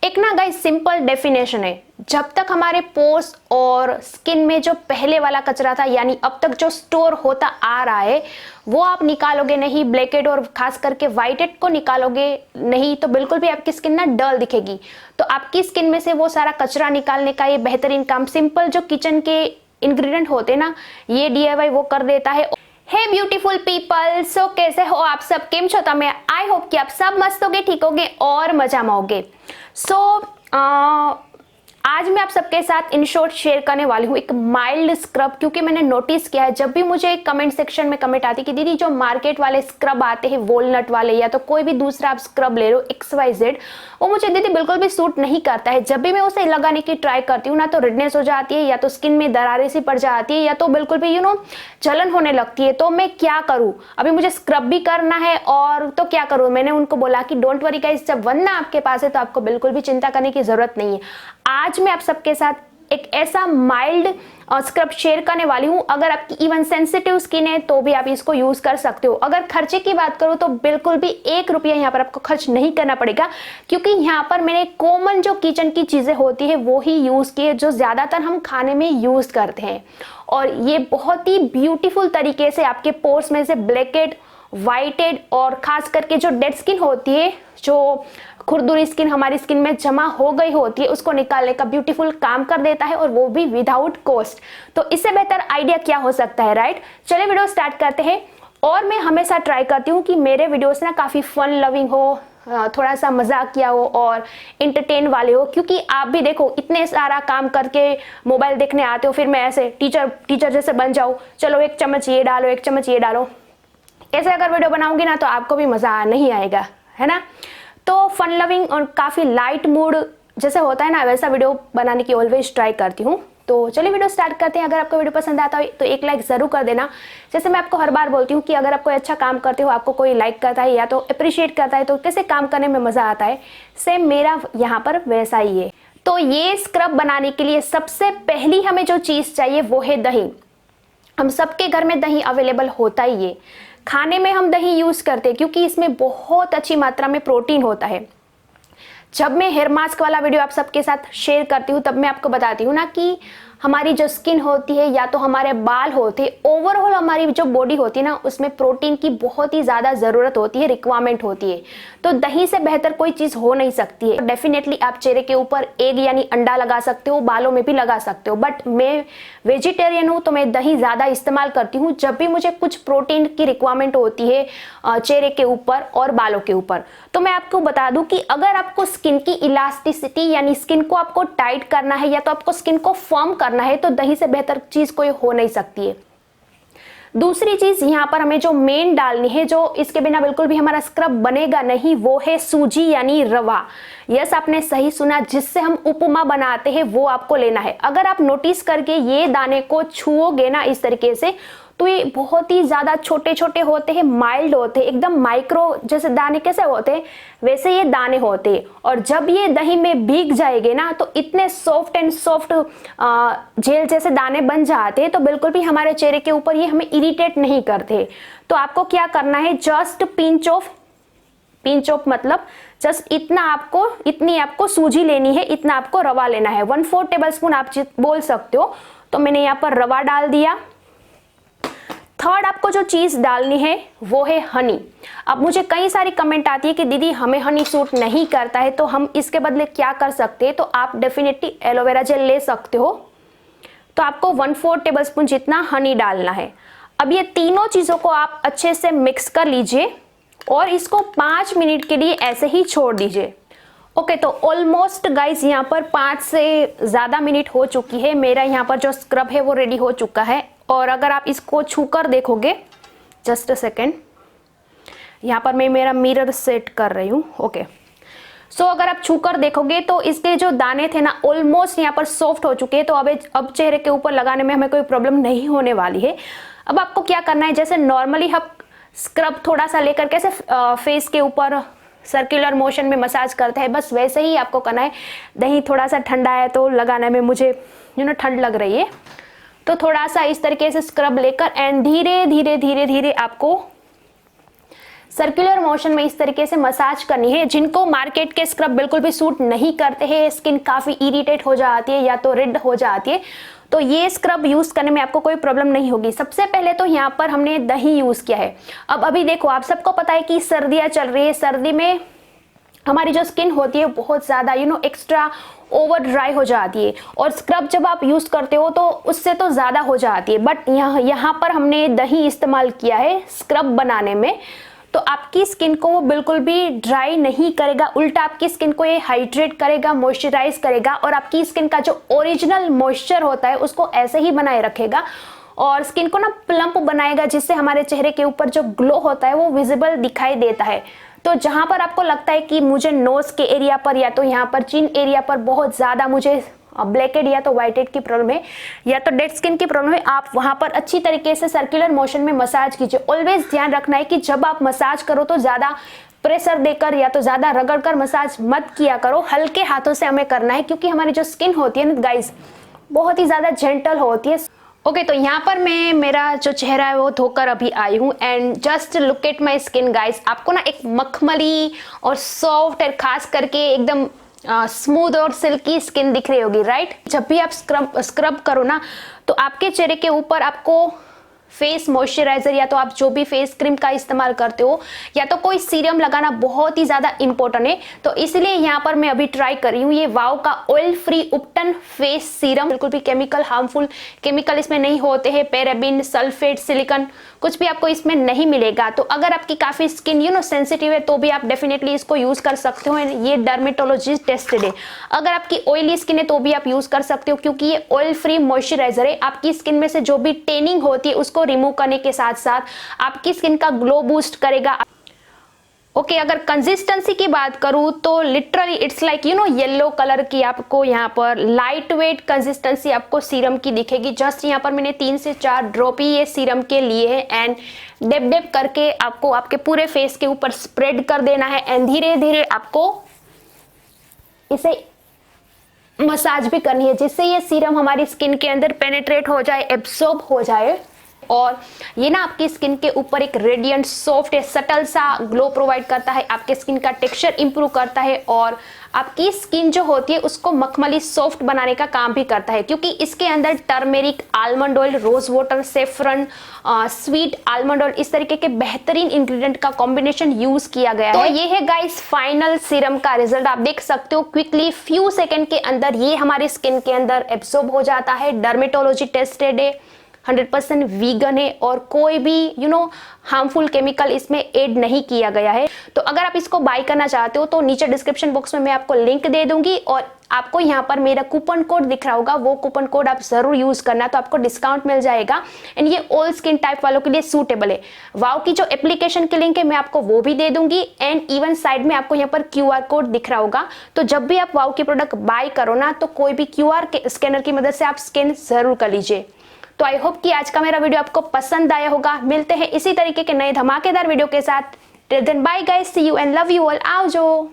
एक ना guys simple definition है, जब तक हमारे पोर्स और स्किन में जो पहले वाला कचरा था यानी अब तक जो स्टोर होता आ रहा है वो आप निकालोगे नहीं, ब्लैक हेड और खास करके व्हाइट हेड को निकालोगे नहीं, तो बिल्कुल भी आपकी स्किन ना डल दिखेगी। तो आपकी स्किन में से वो सारा कचरा निकालने का ये बेहतरीन काम सिंपल जो किचन के इंग्रेडिएंट होते ना, ये DIY वो कर देता है। हे ब्यूटीफुल पीपल, सो कैसे हो आप सब, केम छो तमे? आई होप कि आप सब मस्त होगे, ठीक होगे और मजा में होगे। आज मैं आप सबके साथ इन शॉर्ट शेयर करने वाली हूँ एक माइल्ड स्क्रब, क्योंकि मैंने नोटिस किया है जब भी मुझे कमेंट सेक्शन में कमेंट आती है कि दीदी जो मार्केट वाले स्क्रब आते हैं वॉलनट वाले या तो कोई भी दूसरा आप स्क्रब ले लो XYZ, वो मुझे दीदी बिल्कुल भी सूट नहीं करता है। जब भी मैं उसे लगाने की ट्राई करती हूँ ना तो रेडनेस हो जाती है या तो स्किन में दरारें सी पड़ जाती है या तो बिल्कुल भी जलन होने लगती है। तो मैं क्या करूँ, अभी मुझे स्क्रब भी करना है और तो क्या करूँ। मैंने उनको बोला कि डोंट वरी गाइस, जब वरना आपके पास है तो आपको बिल्कुल भी चिंता करने की जरूरत नहीं है। आज मैं आप सबके साथ एक ऐसा माइल्ड स्क्रब शेयर करने वाली हूँ, अगर आपकी इवन सेंसिटिव स्किन है तो भी आप इसको यूज कर सकते हो। अगर खर्चे की बात करूँ तो बिल्कुल भी 1 रुपया यहाँ पर आपको खर्च नहीं करना पड़ेगा, क्योंकि यहाँ पर मैंने कॉमन जो किचन की चीजें होती है वो ही यूज की है जो ज्यादातर हम खाने में यूज करते हैं। और ये बहुत ही ब्यूटीफुल तरीके से आपके पोर्स में से ब्लैक हेड, व्हाइट हेड और खास करके जो डेड स्किन होती है, जो खुरदुरी स्किन हमारी स्किन में जमा हो गई होती है, उसको निकालने का ब्यूटीफुल काम कर देता है और वो भी विदाउट कॉस्ट। तो इससे बेहतर आइडिया क्या हो सकता है, राइट? चलिए वीडियो स्टार्ट करते हैं। और मैं हमेशा ट्राई करती हूँ कि मेरे वीडियोस ना काफी फन लविंग हो, थोड़ा सा मजाक किया हो और इंटरटेन वाले हो, क्योंकि आप भी देखो इतने सारा काम करके मोबाइल देखने आते हो, फिर मैं ऐसे टीचर जैसे बन जाऊँ, चलो 1 चम्मच ये डालो 1 चम्मच ये डालो, ऐसे अगर वीडियो बनाऊंगी ना तो आपको भी मजा नहीं आएगा, है ना? तो फन लविंग और काफी लाइट मूड जैसे होता है ना, वैसा वीडियो बनाने की ऑलवेज ट्राई करती हूँ। तो चलिए वीडियो स्टार्ट करते हैं। अगर आपको वीडियो पसंद आता हो तो एक लाइक जरूर कर देना। जैसे मैं आपको हर बार बोलती हूँ कि अगर आप कोई अच्छा काम करते हो, आपको कोई लाइक करता है या तो अप्रिशिएट करता है तो कैसे काम करने में मजा आता है, सेम मेरा यहाँ पर वैसा ही है। तो ये स्क्रब बनाने के लिए सबसे पहली हमें जो चीज चाहिए वो है दही। हम सबके घर में दही अवेलेबल होता ही है, खाने में हम दही यूज करते हैं क्योंकि इसमें बहुत अच्छी मात्रा में प्रोटीन होता है। जब मैं हेयर मास्क वाला वीडियो आप सबके साथ शेयर करती हूँ तब मैं आपको बताती हूँ ना कि हमारी जो स्किन होती है या तो हमारे बाल होते हैं, ओवरऑल हमारी जो बॉडी होती है ना उसमें प्रोटीन की बहुत ही ज्यादा जरूरत होती है, रिक्वायरमेंट होती है। तो दही से बेहतर कोई चीज हो नहीं सकती है। डेफिनेटली आप चेहरे के ऊपर एग यानी अंडा लगा सकते हो, बालों में भी लगा सकते हो, बट मैं वेजिटेरियन हूँ तो मैं दही ज्यादा इस्तेमाल करती हूँ जब भी मुझे कुछ प्रोटीन की रिक्वायरमेंट होती है चेहरे के ऊपर और बालों के ऊपर। तो मैं आपको बता दूं कि अगर आपको स्किन की इलास्टिसिटी यानी स्किन को आपको टाइट करना है या तो आपको स्किन को फर्म करना है तो दही से बेहतर चीज कोई हो नहीं सकती है। दूसरी चीज यहाँ पर हमें जो मेन डालनी है, जो इसके बिना बिल्कुल भी हमारा स्क्रब बनेगा नहीं, वो है सूजी यानी रवा। यस, आपने सही सुना, जिससे हम उपमा बनाते हैं वो आपको लेना है। अगर आप नोटिस करके ये दाने को छुओगे ना इस तरीके से तो ये बहुत ही ज्यादा छोटे छोटे होते हैं, माइल्ड होते हैं, एकदम माइक्रो जैसे दाने कैसे होते हैं वैसे ये दाने होते हैं। और जब ये दही में भीग जाएंगे ना तो इतने सॉफ्ट एंड सॉफ्ट जेल जैसे दाने बन जाते हैं, तो बिल्कुल भी हमारे चेहरे के ऊपर ये हमें इरिटेट नहीं करते। तो आपको क्या करना है, जस्ट पिंच ऑफ मतलब जस्ट इतनी आपको सूजी लेनी है, इतना आपको रवा लेना है। 1/4 टेबलस्पून आप बोल सकते हो। तो मैंने यहाँ पर रवा डाल दिया। थर्ड आपको जो चीज डालनी है वो है हनी। अब मुझे कई सारी कमेंट आती है कि दीदी हमें हनी सूट नहीं करता है, तो हम इसके बदले क्या कर सकते हैं? तो आप डेफिनेटली एलोवेरा जेल ले सकते हो। तो आपको 1/4 टेबलस्पून जितना हनी डालना है। अब ये तीनों चीजों को आप अच्छे से मिक्स कर लीजिए और इसको 5 मिनट के लिए ऐसे ही छोड़ दीजिए। ओके, तो ऑलमोस्ट गाइस यहाँ पर 5 से ज्यादा मिनट हो चुकी है। मेरा यहाँ पर जो स्क्रब है वो रेडी हो चुका है। और अगर आप इसको छूकर देखोगे, जस्ट अ सेकेंड, यहाँ पर मैं मेरा मिरर सेट कर रही हूँ। ओके, सो अगर आप छूकर देखोगे तो इसके जो दाने थे ना ऑलमोस्ट यहाँ पर सॉफ्ट हो चुके हैं। तो अब चेहरे के ऊपर लगाने में हमें कोई प्रॉब्लम नहीं होने वाली है। अब आपको क्या करना है, जैसे नॉर्मली हम स्क्रब थोड़ा सा लेकर कैसे फेस के ऊपर सर्कुलर मोशन में मसाज करते हैं, बस वैसे ही आपको करना है। दही थोड़ा सा ठंडा है तो लगाने में मुझे ठंड लग रही है, तो थोड़ा सा इस तरीके से स्क्रब लेकर एंड धीरे धीरे आपको सर्कुलर मोशन में इस तरीके से मसाज करनी है। जिनको मार्केट के स्क्रब बिल्कुल भी सूट नहीं करते हैं, स्किन काफी इरिटेट हो जाती है या तो रेड हो जाती है, तो ये स्क्रब यूज करने में आपको कोई प्रॉब्लम नहीं होगी। सबसे पहले तो यहाँ पर हमने दही यूज किया है। अब अभी देखो, आप सबको पता है कि सर्दियां चल रही है, सर्दी में हमारी जो स्किन होती है बहुत ज्यादा एक्स्ट्रा ओवर ड्राई हो जाती है, और स्क्रब जब आप यूज करते हो तो उससे तो ज्यादा हो जाती है। बट यहाँ पर हमने दही इस्तेमाल किया है स्क्रब बनाने में, तो आपकी स्किन को वो बिल्कुल भी ड्राई नहीं करेगा, उल्टा आपकी स्किन को ये हाइड्रेट करेगा, मॉइस्चराइज करेगा, और आपकी स्किन का जो ओरिजिनल मॉइस्चर होता है उसको ऐसे ही बनाए रखेगा, और स्किन को ना प्लम्प बनाएगा, जिससे हमारे चेहरे के ऊपर जो ग्लो होता है वो विजिबल दिखाई देता है। तो जहां पर आपको लगता है कि मुझे नोज के एरिया पर या तो यहाँ पर चिन एरिया पर बहुत ज्यादा मुझे ब्लैक हेड या तो व्हाइट हेड की प्रॉब्लम है या तो डेड स्किन की प्रॉब्लम है, आप वहां पर अच्छी तरीके से सर्कुलर मोशन में मसाज कीजिए। ऑलवेज ध्यान रखना है कि जब आप मसाज करो तो ज्यादा प्रेशर देकर या तो ज्यादा रगड़कर मसाज मत किया करो, हल्के हाथों से हमें करना है, क्योंकि हमारी जो स्किन होती है ना गाइस, बहुत ही ज्यादा जेंटल होती है। ओके, तो यहाँ पर मैं मेरा जो चेहरा है वो धोकर अभी आई हूँ, and just look at my skin guys. आपको ना एक मखमली और सॉफ्ट और खास करके एकदम स्मूथ और सिल्की स्किन दिख रही होगी, राइट। जब भी आप स्क्रब करो ना, तो आपके चेहरे के ऊपर आपको फेस मॉइस्चराइजर या तो आप जो भी फेस क्रीम का इस्तेमाल करते हो या तो कोई सीरम लगाना बहुत ही ज्यादा इंपॉर्टेंट है। तो इसलिए यहाँ पर मैं अभी ट्राई कर रही हूँ ये वाव का ऑयल फ्री उपटन फेस सीरम। बिल्कुल भी केमिकल, हार्मफुल केमिकल इसमें नहीं होते हैं, पैराबिन, सल्फेट, सिलिकॉन कुछ भी आपको इसमें नहीं मिलेगा। तो अगर आपकी काफी स्किन सेंसिटिव है तो भी आप डेफिनेटली इसको यूज कर सकते हो, ये डर्मेटोलॉजिस्ट टेस्टेड है। अगर आपकी ऑयली स्किन है तो भी आप यूज कर सकते हो, क्योंकि ये ऑयल फ्री मॉइस्चराइजर है। आपकी स्किन में से जो भी टेनिंग होती है उसको रिमूव करने के साथ साथ आपकी स्किन का ग्लो बूस्ट करेगा। ओके, अगर कंसिस्टेंसी की बात करूं तो literally it's like yellow colour की आपको यहाँ पर लाइट वेट कंसिस्टेंसी आपको सीरम की दिखेगी। जस्ट यहाँ पर मैंने 3 से 4 ड्रॉप ही ये सीरम के लिए है, एंड डेप डेप करके आपको आपके पूरे फेस के ऊपर स्प्रेड कर देना है, एंड धीरे धीरे आपको इसे मसाज भी करनी है, जिससे ये सीरम हमारी स्किन के अंदर पेनिट्रेट हो जाए, एब्सॉर्ब हो जाए, और ये ना आपकी स्किन के ऊपर एक रेडियंट सॉफ्ट सटल सा ग्लो प्रोवाइड करता है, आपके स्किन का टेक्सचर इंप्रूव करता है, और आपकी स्किन जो होती है उसको मखमली सॉफ्ट बनाने का काम भी करता है, क्योंकि इसके अंदर turmeric, almond oil, rose water, saffron, sweet almond oil, इस तरीके के बेहतरीन इंग्रेडिएंट का कॉम्बिनेशन यूज किया गया है। तो ये है गाइस फाइनल सीरम का रिजल्ट। आप देख सकते हो क्विकली फ्यू सेकेंड के अंदर ये हमारी स्किन के अंदर एब्सॉर्ब हो जाता है। डर्मेटोलॉजी टेस्टेड है, 100% वीगन है, और कोई भी हार्मफुल केमिकल इसमें ऐड नहीं किया गया है। तो अगर आप इसको बाय करना चाहते हो तो नीचे डिस्क्रिप्शन बॉक्स में मैं आपको लिंक दे दूंगी, और आपको यहाँ पर मेरा कूपन कोड दिख रहा होगा, वो कूपन कोड आप जरूर यूज करना, तो आपको डिस्काउंट मिल जाएगा, एंड ये ऑल स्किन टाइप वालों के लिए सूटेबल है। वाव की जो एप्लीकेशन की लिंक है मैं आपको वो भी दे दूंगी, एंड इवन साइड में आपको यहाँ पर QR कोड दिख रहा होगा। तो जब भी आप वाव की प्रोडक्ट बाय करो ना, तो कोई भी QR के स्कैनर की मदद से आप स्कैन जरूर कर लीजिए। तो आई होप कि आज का मेरा वीडियो आपको पसंद आया होगा। मिलते हैं इसी तरीके के नए धमाकेदार वीडियो के साथ। Till then bye guys, see you and love you all. आओ जो।